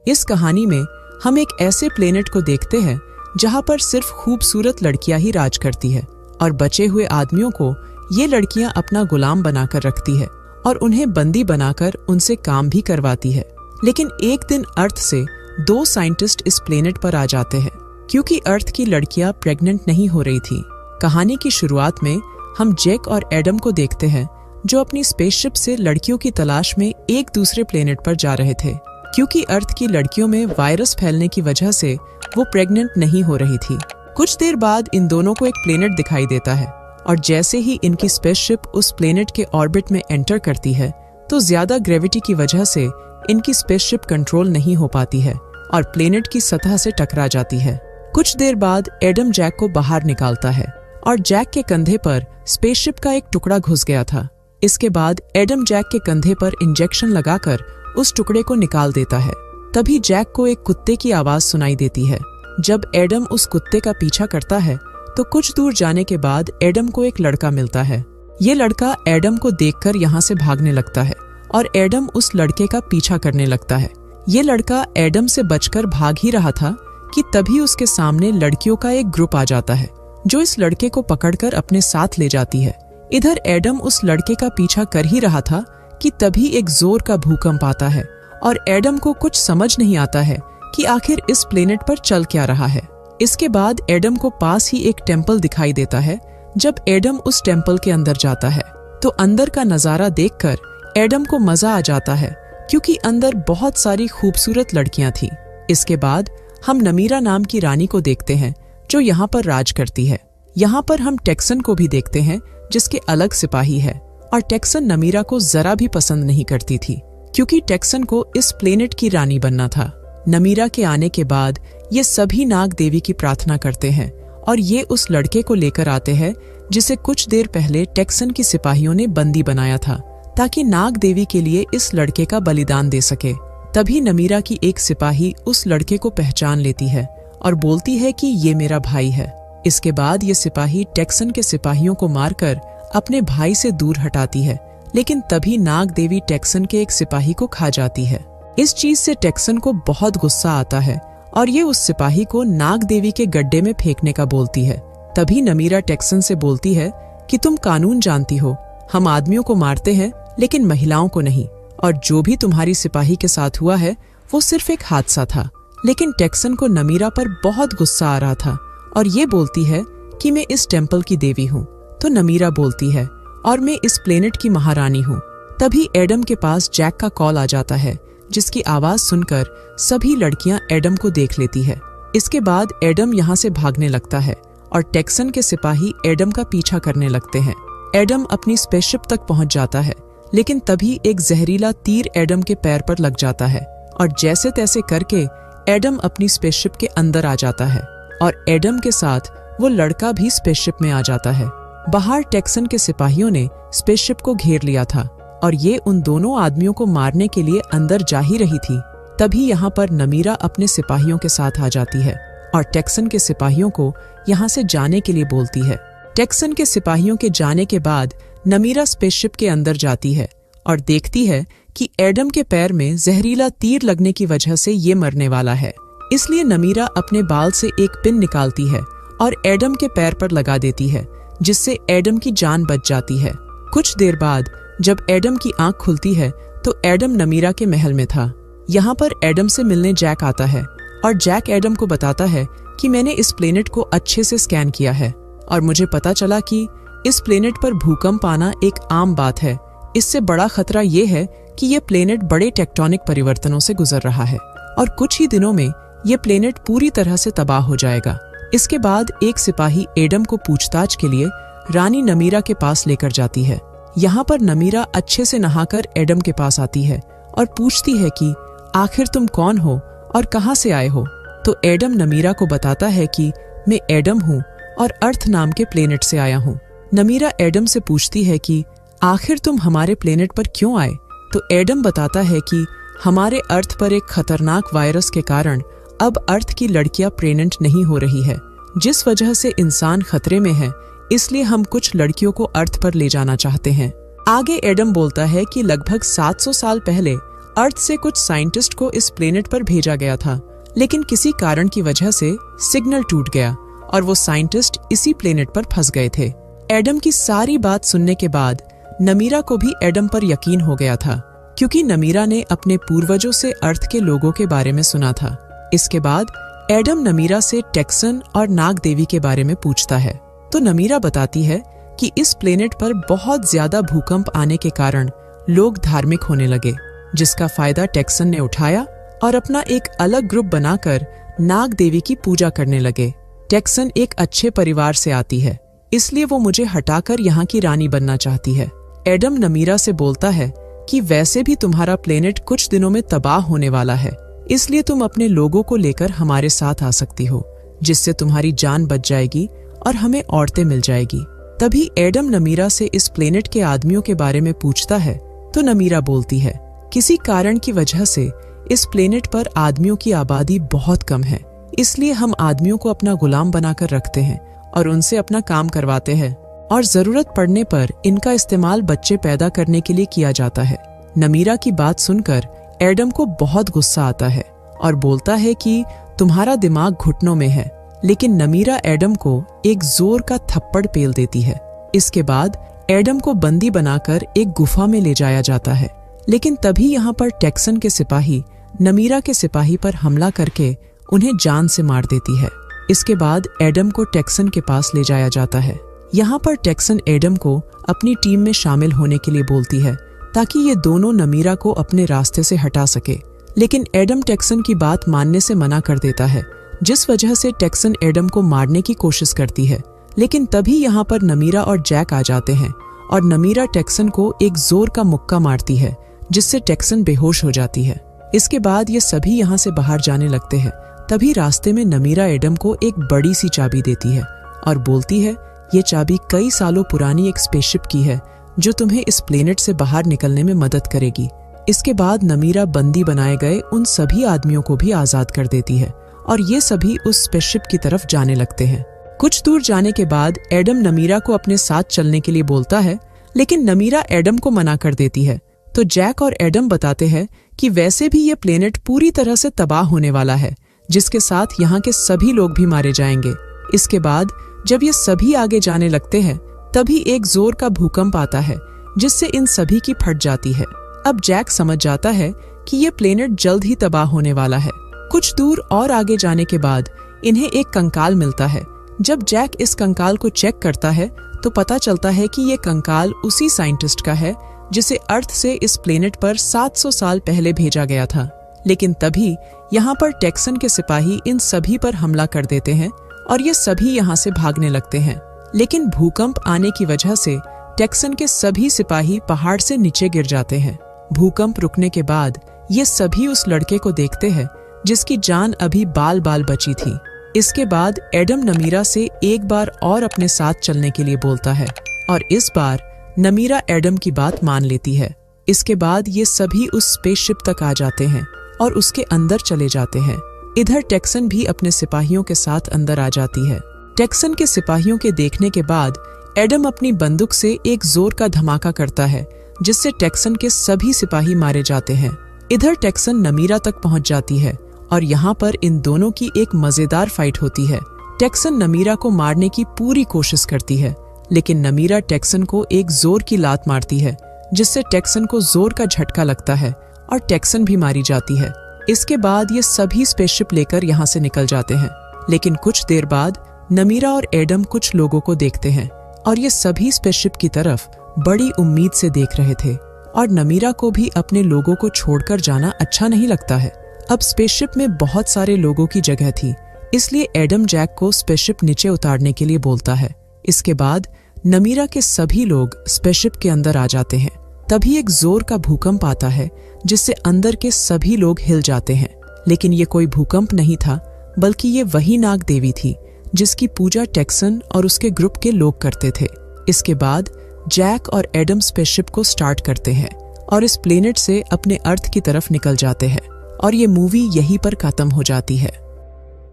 इस कहानी में हम एक ऐसे प्लेनेट को देखते हैं जहां पर सिर्फ खूबसूरत लड़कियां ही राज करती है और बचे हुए आदमियों को ये लड़कियां अपना गुलाम बनाकर रखती है और उन्हें बंदी बनाकर उनसे काम भी करवाती है। लेकिन एक दिन अर्थ से 2 साइंटिस्ट इस प्लेनेट पर आ जाते हैं क्योंकि अर्थ की लड़कियां प्रेग्नेंट नहीं हो रही थी। कहानी की शुरुआत में हम जैक और एडम को देखते हैं जो अपनी स्पेसशिप से लड़कियों की तलाश में एक दूसरे प्लेनेट पर जा रहे थे क्योंकि अर्थ की लड़कियों में वायरस फैलने की वजह से वो प्रेग्नेंट नहीं हो रही थी। कुछ देर बाद इन दोनों को एक प्लेनेट दिखाई देता है और जैसे ही इनकी स्पेसशिप उस प्लेनेट के ऑर्बिट में एंटर करती है तो ज्यादा ग्रेविटी की वजह से इनकी स्पेसशिप कंट्रोल नहीं हो पाती है और प्लेनेट की सतह से टकरा जाती है। कुछ देर बाद एडम जैक को बाहर निकालता है और जैक के कंधे पर स्पेसशिप का एक टुकड़ा घुस गया था। इसके बाद एडम जैक के कंधे पर इंजेक्शन लगाकर उस टुकड़े को निकाल देता है। तभी जैक को एक कुत्ते की आवाज सुनाई देती है। जब एडम उस कुत्ते का पीछा करता है तो कुछ दूर जाने के बाद एडम को एक लड़का मिलता है। ये लड़का एडम को देखकर यहाँ से भागने लगता है और एडम उस लड़के का पीछा करने लगता है। ये लड़का एडम से बचकर भाग ही रहा था कि तभी उसके सामने लड़कियों का एक ग्रुप आ जाता है जो इस लड़के को पकड़कर अपने साथ ले जाती है। इधर एडम उस लड़के का पीछा कर ही रहा था कि तभी एक जोर का भूकंप आता है और एडम को कुछ समझ नहीं आता है कि आखिर इस प्लेनेट पर चल क्या रहा है। इसके बाद एडम को पास ही एक टेम्पल दिखाई देता है। जब एडम उस टेम्पल के अंदर जाता है तो अंदर का नजारा देखकर एडम को मजा आ जाता है क्योंकि अंदर बहुत सारी खूबसूरत लड़कियां थीं। इसके बाद हम नमीरा नाम की रानी को देखते हैं जो यहाँ पर राज करती है। यहाँ पर हम टेक्सन को भी देखते हैं जिसके अलग सिपाही है और टेक्सन नमीरा को जरा भी पसंद नहीं करती थी क्योंकि टेक्सन को इस प्लेनेट की रानी बनना था। नमीरा के आने के बाद ये सभी नाग देवी की प्रार्थना करते हैं और ये उस लड़के को लेकर आते हैं जिसे कुछ देर पहले टेक्सन की सिपाहियों ने बंदी बनाया था ताकि नाग देवी के लिए इस लड़के का बलिदान दे सके। तभी नमीरा की एक सिपाही उस लड़के को पहचान लेती है और बोलती है कि ये मेरा भाई है। इसके बाद ये सिपाही टेक्सन के सिपाहियों को मारकर अपने भाई से दूर हटाती है, लेकिन तभी नाग देवी टेक्सन के एक सिपाही को खा जाती है। इस चीज से टेक्सन को बहुत गुस्सा आता है और ये उस सिपाही को नाग देवी के गड्ढे में फेंकने का बोलती है। तभी नमीरा टेक्सन से बोलती है कि तुम कानून जानती हो, हम आदमियों को मारते हैं लेकिन महिलाओं को नहीं, और जो भी तुम्हारी सिपाही के साथ हुआ है वो सिर्फ एक हादसा था। लेकिन टेक्सन को नमीरा पर बहुत गुस्सा आ रहा था और ये बोलती है कि मैं इस टेम्पल की देवी हूँ। तो नमीरा बोलती है और मैं इस प्लेनेट की महारानी हूँ। तभी एडम के पास जैक का कॉल आ जाता है जिसकी आवाज सुनकर सभी लड़कियां एडम को देख लेती है। इसके बाद एडम यहाँ से भागने लगता है और टेक्सन के सिपाही एडम का पीछा करने लगते हैं। एडम अपनी स्पेसशिप तक पहुंच जाता है लेकिन तभी एक जहरीला तीर एडम के पैर पर लग जाता है और जैसे तैसे करके एडम अपनी स्पेसशिप के अंदर आ जाता है और एडम के साथ वो लड़का भी स्पेसशिप में आ जाता है। बाहर टेक्सन के सिपाहियों ने स्पेसशिप को घेर लिया था और ये उन दोनों आदमियों को मारने के लिए अंदर जा ही रही थी। तभी यहाँ पर नमीरा अपने सिपाहियों के साथ आ जाती है और टेक्सन के सिपाहियों को यहाँ से जाने के लिए बोलती है। टेक्सन के सिपाहियों के जाने के बाद नमीरा स्पेसशिप के अंदर जाती है और देखती है कि एडम के पैर में जहरीला तीर लगने की वजह से ये मरने वाला है। इसलिए नमीरा अपने बाल से एक पिन निकालती है और एडम के पैर पर लगा देती है जिससे एडम की जान बच जाती है। कुछ देर बाद जब एडम की आंख खुलती है तो एडम नमीरा के महल में था। यहाँ पर एडम से मिलने जैक आता है और जैक एडम को बताता है कि मैंने इस प्लेनेट को अच्छे से स्कैन किया है और मुझे पता चला कि इस प्लेनेट पर भूकंप आना एक आम बात है। इससे बड़ा खतरा ये है कि ये प्लेनेट बड़े टेक्टोनिक परिवर्तनों से गुजर रहा है और कुछ ही दिनों में ये प्लेनेट पूरी तरह से तबाह हो जाएगा। इसके बाद एक सिपाही एडम को पूछताछ के लिए रानी नमीरा के पास लेकर जाती है। यहाँ पर नमीरा अच्छे से नहाकर एडम के पास आती है और पूछती है कि आखिर तुम कौन हो और कहाँ से आए हो। तो एडम नमीरा को बताता है कि मैं एडम हूँ और अर्थ नाम के प्लेनेट से आया हूँ। नमीरा एडम से पूछती है कि आखिर तुम हमारे प्लेनेट पर क्यों आए। तो एडम बताता है कि हमारे अर्थ पर एक खतरनाक वायरस के कारण अब अर्थ की लड़कियां प्रेग्नेंट नहीं हो रही है, जिस वजह से इंसान खतरे में है, इसलिए हम कुछ लड़कियों को अर्थ पर ले जाना चाहते हैं। आगे एडम बोलता है कि लगभग 700 साल पहले अर्थ से कुछ साइंटिस्ट को इस प्लेनेट पर भेजा गया था, लेकिन किसी कारण की वजह से सिग्नल टूट गया और वो साइंटिस्ट इसी प्लेनेट पर फंस गए थे। एडम की सारी बात सुनने के बाद नमीरा को भी एडम पर यकीन हो गया था, क्योंकि नमीरा ने अपने पूर्वजों से अर्थ के लोगों के बारे में सुना था। इसके बाद एडम नमीरा से टेक्सन और नाग देवी के बारे में पूछता है, तो नमीरा बताती है कि इस प्लेनेट पर बहुत ज्यादा भूकंप आने के कारण लोग धार्मिक होने लगे, जिसका फायदा टेक्सन ने उठाया और अपना एक अलग ग्रुप बनाकर नाग देवी की पूजा करने लगे। टेक्सन एक अच्छे परिवार से आती है, इसलिए वो मुझे हटाकर यहाँ की रानी बनना चाहती है। एडम नमीरा से बोलता है कि वैसे भी तुम्हारा प्लेनेट कुछ दिनों में तबाह होने वाला है, इसलिए तुम अपने लोगों को लेकर हमारे साथ आ सकती हो, जिससे तुम्हारी जान बच जाएगी और हमें औरतें मिल जाएगी। तभी एडम नमीरा से इस प्लेनेट के आदमियों के बारे में पूछता है, तो नमीरा बोलती है, किसी कारण की वजह से इस प्लेनेट पर आदमियों की आबादी बहुत कम है, इसलिए हम आदमियों को अपना गुलाम बनाकर रखते हैं और उनसे अपना काम करवाते हैं, और जरूरत पड़ने पर इनका इस्तेमाल बच्चे पैदा करने के लिए किया जाता है। नमीरा की बात सुनकर एडम को बहुत गुस्सा आता है और बोलता है कि तुम्हारा दिमाग घुटनों में है, लेकिन नमीरा एडम को एक जोर का थप्पड़ पेल देती है। इसके बाद एडम को बंदी बनाकर एक गुफा में ले जाया जाता है, लेकिन तभी यहाँ पर टेक्सन के सिपाही नमीरा के सिपाही पर हमला करके उन्हें जान से मार देती है। इसके बाद एडम को टेक्सन के पास ले जाया जाता है। यहाँ पर टेक्सन एडम को अपनी टीम में शामिल होने के लिए बोलती है, ताकि ये दोनों नमीरा को अपने रास्ते से हटा सके, लेकिन एडम टेक्सन की बात मानने से मना कर देता है, जिस वजह से टेक्सन एडम को मारने की कोशिश करती है। लेकिन तभी यहाँ पर नमीरा और जैक आ जाते हैं और नमीरा टेक्सन को एक जोर का मुक्का मारती है, जिससे टेक्सन बेहोश हो जाती है। इसके बाद ये सभी यहाँ से बाहर जाने लगते हैं। तभी रास्ते में नमीरा एडम को एक बड़ी सी चाबी देती है और बोलती है, ये चाबी कई सालों पुरानी एक स्पेसशिप की है, जो तुम्हें इस प्लेनेट से बाहर निकलने में मदद करेगी। इसके बाद नमीरा बंदी बनाए गए उन सभी आदमियों को भी आजाद कर देती है और ये सभी उस स्पेसशिप की तरफ जाने लगते हैं। कुछ दूर जाने के बाद एडम नमीरा को अपने साथ चलने के लिए बोलता है, लेकिन नमीरा एडम को मना कर देती है। तो जैक और एडम बताते हैं कि वैसे भी ये प्लेनेट पूरी तरह से तबाह होने वाला है, जिसके साथ यहाँ के सभी लोग भी मारे जाएंगे। इसके बाद जब ये सभी आगे जाने लगते हैं, तभी एक जोर का भूकंप आता है, जिससे इन सभी की फट जाती है। अब जैक समझ जाता है कि ये प्लेनेट जल्द ही तबाह होने वाला है। कुछ दूर और आगे जाने के बाद इन्हें एक कंकाल मिलता है। जब जैक इस कंकाल को चेक करता है, तो पता चलता है कि ये कंकाल उसी साइंटिस्ट का है जिसे अर्थ से इस प्लेनेट पर 700 साल पहले भेजा गया था। लेकिन तभी यहाँ पर टेक्सन के सिपाही इन सभी पर हमला कर देते हैं और ये सभी यहाँ से भागने लगते हैं। लेकिन भूकंप आने की वजह से टेक्सन के सभी सिपाही पहाड़ से नीचे गिर जाते हैं। भूकंप रुकने के बाद ये सभी उस लड़के को देखते हैं जिसकी जान अभी बाल बाल बची थी। इसके बाद एडम नमीरा से एक बार और अपने साथ चलने के लिए बोलता है और इस बार नमीरा एडम की बात मान लेती है। इसके बाद ये सभी उस स्पेसशिप तक आ जाते हैं और उसके अंदर चले जाते हैं। इधर टेक्सन भी अपने सिपाहियों के साथ अंदर आ जाती है। टेक्सन के सिपाहियों के देखने के बाद एडम अपनी बंदूक से एक जोर का धमाका करता है, जिससे टेक्सन के सभी सिपाही मारे जाते हैं। इधर टेक्सन नमीरा तक पहुंच जाती है और यहाँ पर इन दोनों की एक मजेदार फाइट होती है। टेक्सन नमीरा को मारने की पूरी कोशिश करती है, लेकिन नमीरा टेक्सन को एक जोर की लात मारती है, जिससे टेक्सन को जोर का झटका लगता है और टेक्सन भी मारी जाती है। इसके बाद ये सभी स्पेसशिप लेकर यहाँ से निकल जाते हैं। लेकिन कुछ देर बाद नमीरा और एडम कुछ लोगों को देखते हैं और ये सभी स्पेसशिप की तरफ बड़ी उम्मीद से देख रहे थे, और नमीरा को भी अपने लोगों को छोड़कर जाना अच्छा नहीं लगता है। अब स्पेसशिप में बहुत सारे लोगों की जगह थी, इसलिए एडम जैक को स्पेसशिप नीचे उतारने के लिए बोलता है। इसके बाद नमीरा के सभी लोग स्पेसशिप के अंदर आ जाते हैं। तभी एक जोर का भूकंप आता है, जिससे अंदर के सभी लोग हिल जाते हैं। लेकिन ये कोई भूकंप नहीं था, बल्कि ये वही नाग देवी थी जिसकी पूजा टेक्सन और उसके ग्रुप के लोग करते थे। इसके बाद जैक और एडम स्पेसशिप को स्टार्ट करते हैं और इस प्लेनेट से अपने अर्थ की तरफ निकल जाते हैं, और ये मूवी यहीं पर खत्म हो जाती है।